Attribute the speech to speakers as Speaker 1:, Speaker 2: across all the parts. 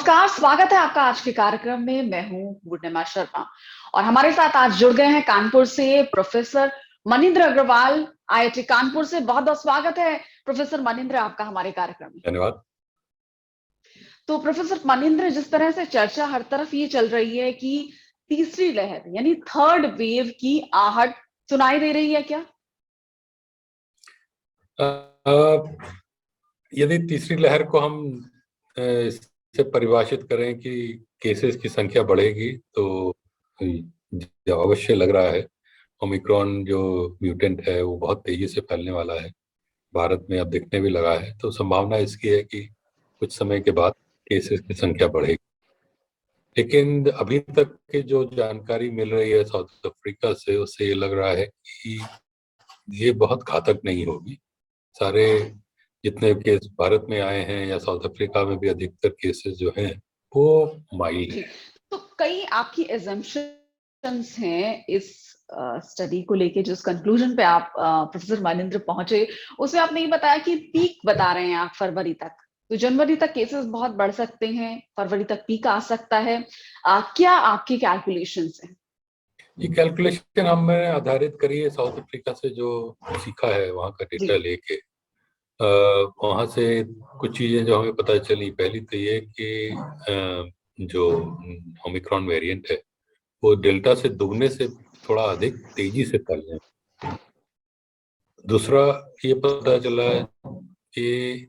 Speaker 1: नमस्कार, स्वागत है आपका आज के कार्यक्रम में। मैं हूं पूर्णिमा शर्मा और हमारे साथ आज जुड़ गए हैं कानपुर से प्रोफेसर मनिंद्र अग्रवाल, आईआईटी कानपुर से। बहुत बहुत स्वागत है प्रोफेसर मनिंद्र आपका हमारे कार्यक्रम में।
Speaker 2: धन्यवाद।
Speaker 1: तो प्रोफेसर मनिंद्र, जिस तरह से चर्चा हर तरफ ये चल रही है कि तीसरी लहर यानी थर्ड वेव की आहट सुनाई दे रही है क्या?
Speaker 2: यदि तीसरी लहर को हम इससे परिभाषित करें कि केसेस की संख्या बढ़ेगी तो जो अवश्य लग रहा है, ओमिक्रॉन जो म्यूटेंट है वो बहुत तेजी से फैलने वाला है। भारत में अब दिखने भी लगा है, तो संभावना इसकी है कि कुछ समय के बाद केसेस की संख्या बढ़ेगी। लेकिन अभी तक की जो जानकारी मिल रही है साउथ अफ्रीका से, उससे ये लग रहा है कि ये बहुत घातक नहीं होगी। सारे जितने केस भारत में आए हैं या साउथ अफ्रीका में भी अधिकतर केसेस जो हैं वो माइल्ड
Speaker 1: जी,
Speaker 2: हैं।
Speaker 1: तो कई आपकी एजम्पशंस हैं इस स्टडी को लेके, जिस कंक्लूजन पे आप प्रोफेसर मनिंद्र पहुंचे, उसमें आपने ये बताया कि पीक बता रहे हैं आप फरवरी तक। तो जनवरी तक केसेस बहुत बढ़ सकते हैं, फरवरी तक पीक आ सकता है। क्या आपकी कैलकुलेशंस हैं?
Speaker 2: ये कैलकुलेशन हमने आधारित करी है साउथ अफ्रीका से, जो सीखा है वहाँ का
Speaker 1: जी।
Speaker 2: डेटा लेके। वहाँ से कुछ चीजें जो हमें पता चली, पहली तो ये कि जो ओमिक्रॉन वेरिएंट है वो डेल्टा से दुगने से थोड़ा अधिक तेजी से फैलने। दूसरा ये पता चला है कि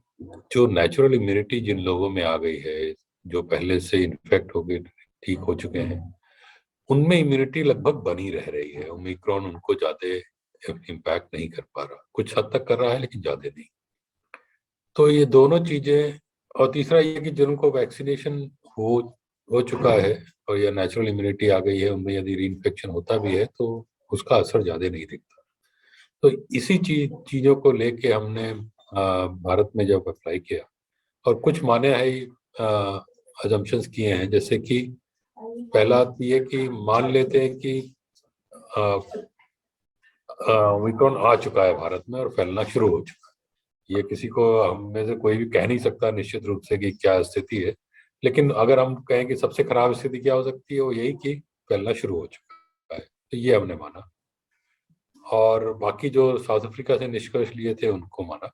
Speaker 2: जो नेचुरल इम्यूनिटी जिन लोगों में आ गई है, जो पहले से इन्फेक्ट हो गए ठीक हो चुके हैं, उनमें इम्यूनिटी लगभग बनी रह रही है। ओमिक्रॉन उनको ज्यादा इम्पैक्ट नहीं कर पा रहा, कुछ हद तक कर रहा है लेकिन ज्यादा नहीं। तो ये दोनों चीजें, और तीसरा ये कि जिनको वैक्सीनेशन हो हो चुका है और या नेचुरल इम्यूनिटी आ गई है, उनमें यदि री इन्फेक्शन होता भी है तो उसका असर ज्यादा नहीं दिखता। तो इसी चीजों को लेके हमने भारत में जब अप्लाई किया और कुछ माने है अजम्पशंस किए हैं, जैसे कि पहला ये कि मान लेते हैं कि ओमिक्रॉन आ चुका है भारत में और फैलना शुरू हो चुका है। ये किसी को हम में से कोई भी कह नहीं सकता निश्चित रूप से कि क्या स्थिति है, लेकिन अगर हम कहें कि सबसे खराब स्थिति क्या हो सकती है, वो यही कि फैलना शुरू हो चुका है, तो ये हमने माना। और बाकी जो साउथ अफ्रीका से निष्कर्ष लिए थे उनको माना।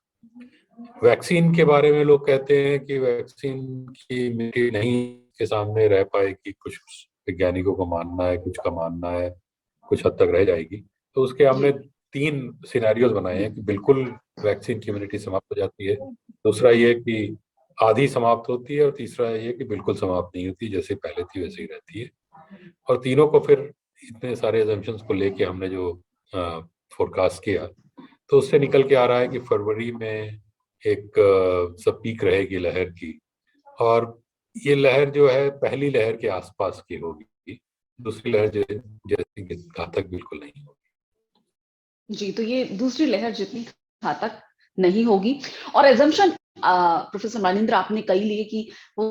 Speaker 2: वैक्सीन के बारे में लोग कहते हैं कि वैक्सीन की इम्यूनिटी नहीं के सामने रह पाएगी, कुछ वैज्ञानिकों का मानना है, कुछ का मानना है कुछ हद तक रह जाएगी। तो उसके हमने
Speaker 1: जी।
Speaker 2: 3 सिनेरियोज बनाए हैं कि बिल्कुल वैक्सीन की इम्यूनिटी समाप्त हो जाती है, दूसरा ये कि आधी समाप्त होती है, और तीसरा ये कि बिल्कुल समाप्त नहीं होती, जैसे पहले थी वैसे ही रहती है। और तीनों को फिर इतने सारे assumptions को लेके हमने जो फोरकास्ट किया, तो उससे निकल के आ रहा है कि फरवरी में एक सब पीक रहेगी लहर की, और ये लहर जो है पहली लहर के आसपास की होगी, दूसरी लहर जैसी घातक बिल्कुल नहीं होगी।
Speaker 1: जी, तो ये दूसरी लहर जितनी घातक नहीं होगी। और एजम्पशन प्रोफेसर मनिंद्र आपने कई लिए कि हो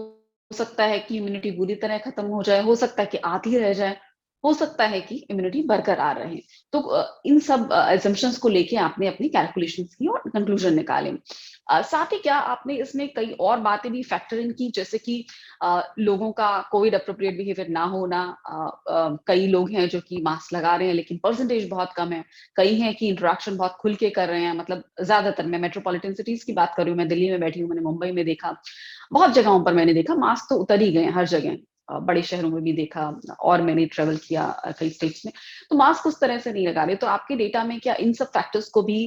Speaker 1: सकता है कि इम्यूनिटी बुरी तरह खत्म हो जाए, हो सकता है कि आधी रह जाए, हो सकता है कि इम्यूनिटी बरकरार रहे। तो इन सब एजम्पशंस को लेके आपने अपनी कैलकुलेशंस की और कंक्लूजन निकाले। साथ ही क्या आपने इसमें कई और बातें भी फैक्टर इन की, जैसे कि लोगों का कोविड अप्रोप्रिएट बिहेवियर ना होना। कई लोग हैं जो कि मास्क लगा रहे हैं लेकिन परसेंटेज बहुत कम है। कई हैं कि इंटरेक्शन बहुत खुल के कर रहे हैं, मतलब ज्यादातर, मैं मेट्रोपॉलिटन सिटीज की बात कर रही हूँ, मैं दिल्ली में बैठी हूँ, मैंने मुंबई में देखा, बहुत जगहों पर मैंने देखा मास्क तो उतर ही गए हैं हर जगह। बड़े शहरों में भी देखा, और मैंने ट्रेवल किया कई स्टेट्स में, तो मास्क उस तरह से नहीं लगा रहे। तो आपके डेटा में क्या इन सब फैक्टर्स को भी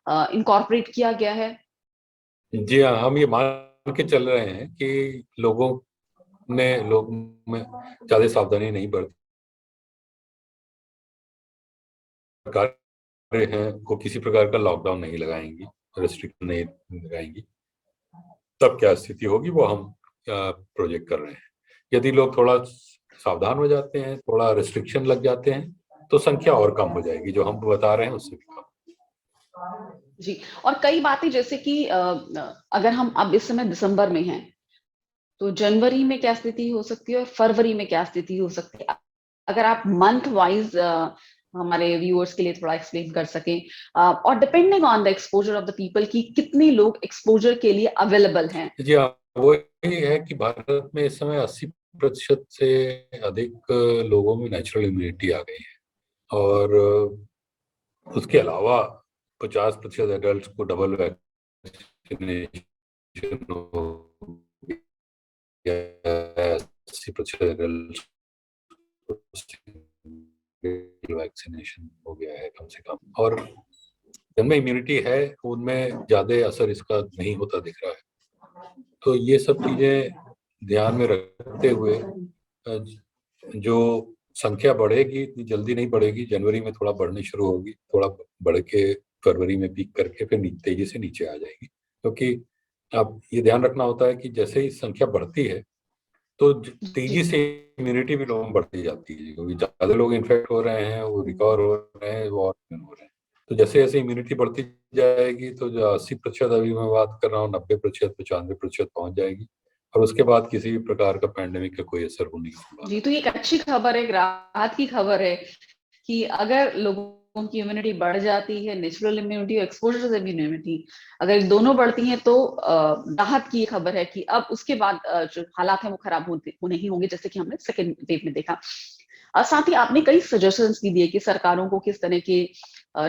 Speaker 1: इनकॉर्पोरेट किया गया है?
Speaker 2: जी हाँ, हम ये मान के चल रहे हैं कि लोग में ज्यादा सावधानी नहीं बरती, सरकारें हैं वो किसी प्रकार का लॉकडाउन नहीं लगाएंगी, रेस्ट्रिक्शन नहीं लगाएंगी, तब क्या स्थिति होगी वो हम प्रोजेक्ट कर रहे हैं। यदि लोग थोड़ा सावधान हो जाते हैं, थोड़ा रिस्ट्रिक्शन लग जाते हैं, तो संख्या और कम हो जाएगी, जो हम बता रहे हैं उससे भी कम।
Speaker 1: जी। और कई बातें, जैसे कि अगर हम अब इस समय दिसंबर में हैं, तो जनवरी में क्या स्थिति हो सकती है और फरवरी में क्या स्थिति हो सकती है, अगर आप मंथ वाइज हमारे व्यूअर्स के लिए थोड़ा एक्सप्लेन कर सकें। और depending on the exposure of the people, कि कितने लोग एक्सपोजर के लिए अवेलेबल हैं।
Speaker 2: जी हाँ, वो ये है कि भारत में इस समय 80% से अधिक लोगों में नेचुरल इम्यूनिटी आ गई है, और उसके अलावा 50% एडल्ट को डबल वैक्सीनेशन हो गया, 80% एडल्ट वैक्सीनेशन हो गया है कम से कम, और जिनमें इम्यूनिटी है उनमें ज्यादा असर इसका नहीं होता दिख रहा है। तो ये सब चीजें ध्यान में रखते हुए जो संख्या बढ़ेगी, इतनी जल्दी नहीं बढ़ेगी, जनवरी में थोड़ा बढ़नी शुरू होगी, थोड़ा बढ़ के फरवरी में पीक करके फिर तेजी से नीचे आ जाएगी। क्योंकि अब ये ध्यान रखना होता है कि जैसे ही संख्या बढ़ती है तो तेजी से इम्यूनिटी भी लोगों में बढ़ती जाती है, क्योंकि ज्यादा लोग इन्फेक्ट हो रहे हैं, वो रिकवर हो रहे हैं, वो और हो रहे हैं। तो जैसे जैसे इम्यूनिटी बढ़ती जाएगी तो जो 80% अभी मैं बात कर रहा हूँ, 90%, 95% पहुंच जाएगी, और उसके बाद किसी भी प्रकार का पैंडेमिक का कोई असर होने की संभावना।
Speaker 1: जी, तो ये एक अच्छी खबर है, एक राहत की खबर है कि अगर लोगों की इम्यूनिटी बढ़ जाती है, नेचुरल इम्यूनिटी और एक्सपोजर से भी इम्यूनिटी अगर दोनों बढ़ती हैं तो राहत की खबर है कि अब उसके बाद जो हालात है वो खराब वो नहीं होंगे, जैसे कि हमने सेकेंड वेव में देखा। साथ ही आपने कई सजेशंस भी दिए कि सरकारों को किस तरह के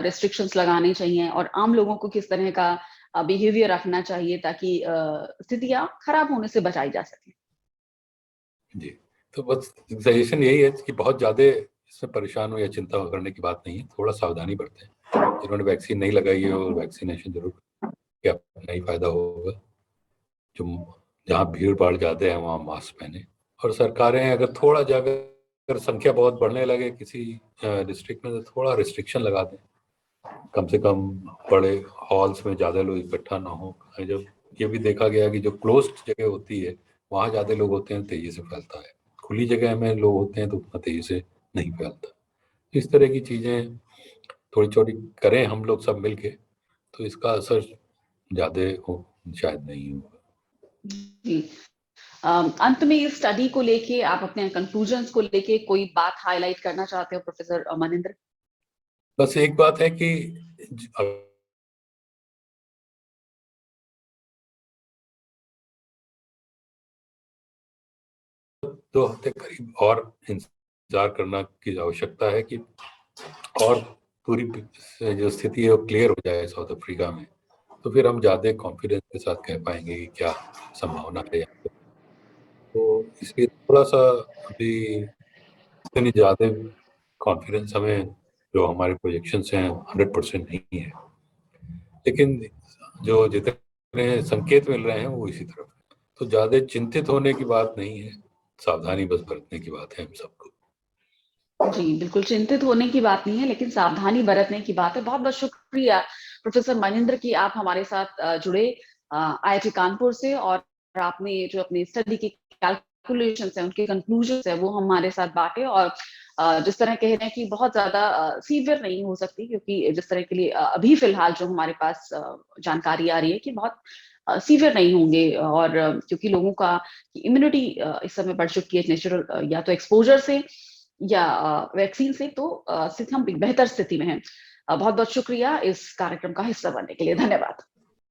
Speaker 1: रेस्ट्रिक्शंस लगाने चाहिए और आम लोगों को किस तरह का बिहेवियर रखना चाहिए ताकि स्थितियां खराब होने से बचाई जा सके।
Speaker 2: जी, तो बस सजेशन यही है कि बहुत ज्यादा इसमें परेशान हो या चिंता करने की बात नहीं है, थोड़ा सावधानी बरतें। जिन्होंने वैक्सीन नहीं लगाई है वो वैक्सीनेशन जरूर, क्या नहीं फायदा होगा। जो जहाँ भीड़ भाड़ ज्यादा है वहाँ मास्क पहने, और सरकारें अगर थोड़ा अगर संख्या बहुत बढ़ने लगे किसी डिस्ट्रिक्ट में तो थोड़ा रिस्ट्रिक्शन लगा दें, कम से कम बड़े हॉल्स में ज्यादा लोग इकट्ठा ना हो। जब ये भी देखा गया कि जो क्लोज्ड जगह होती है वहाँ ज्यादा लोग होते हैं, तेजी से फैलता है, खुली जगह में लोग होते हैं तो उतना तेजी से नहीं फैलता। इस तरह की चीजें थोड़ी छोटी करें हम लोग सब मिलके तो इसका असर ज्यादा हो शायद नहीं होगा।
Speaker 1: जी, अंत में इस स्टडी को लेके आप अपने कंक्लूजन्स को लेके कोई बात हाईलाइट करना चाहते हो प्रोफेसर मनिंदर?
Speaker 2: बस एक बात है कि 2 हफ्ते करीब और इंतजार करना की आवश्यकता है कि और पूरी जो स्थिति है वो क्लियर हो जाए साउथ अफ्रीका में, तो फिर हम ज्यादा कॉन्फिडेंस के साथ कह पाएंगे कि क्या संभावना है। तो इसलिए थोड़ा सा अभी इतनी ज्यादा कॉन्फिडेंस हमें, जो हमारे प्रोजेक्शंस हैं 100% नहीं है, लेकिन जो जितने संकेत मिल रहे हैं वो इसी तरफ है। तो ज्यादा चिंतित होने की बात नहीं है, सावधानी बस बरतने की बात है हम सबको।
Speaker 1: जी, बिल्कुल चिंतित होने की बात नहीं है, लेकिन सावधानी बरतने की बात है। बहुत बहुत शुक्रिया प्रोफेसर मनिंदर की आप हमारे साथ जुड़े IIT कानपुर से, और आपने जो अपनी स्टडी की कैलकुलेशंस है, उनके कंक्लूजन्स है, वो हमारे साथ बांटे। और जिस तरह कह रहे हैं कि बहुत ज्यादा सीवियर नहीं हो सकती, क्योंकि जिस तरह के लिए अभी फिलहाल जो हमारे पास जानकारी आ रही है कि बहुत सीवियर नहीं होंगे, और क्योंकि लोगों का इम्यूनिटी इस समय बढ़ चुकी है नेचुरल या तो एक्सपोजर से या वैक्सीन से, तो स्थिति हम बेहतर स्थिति में हैं। बहुत बहुत शुक्रिया इस कार्यक्रम का हिस्सा बनने के लिए। धन्यवाद।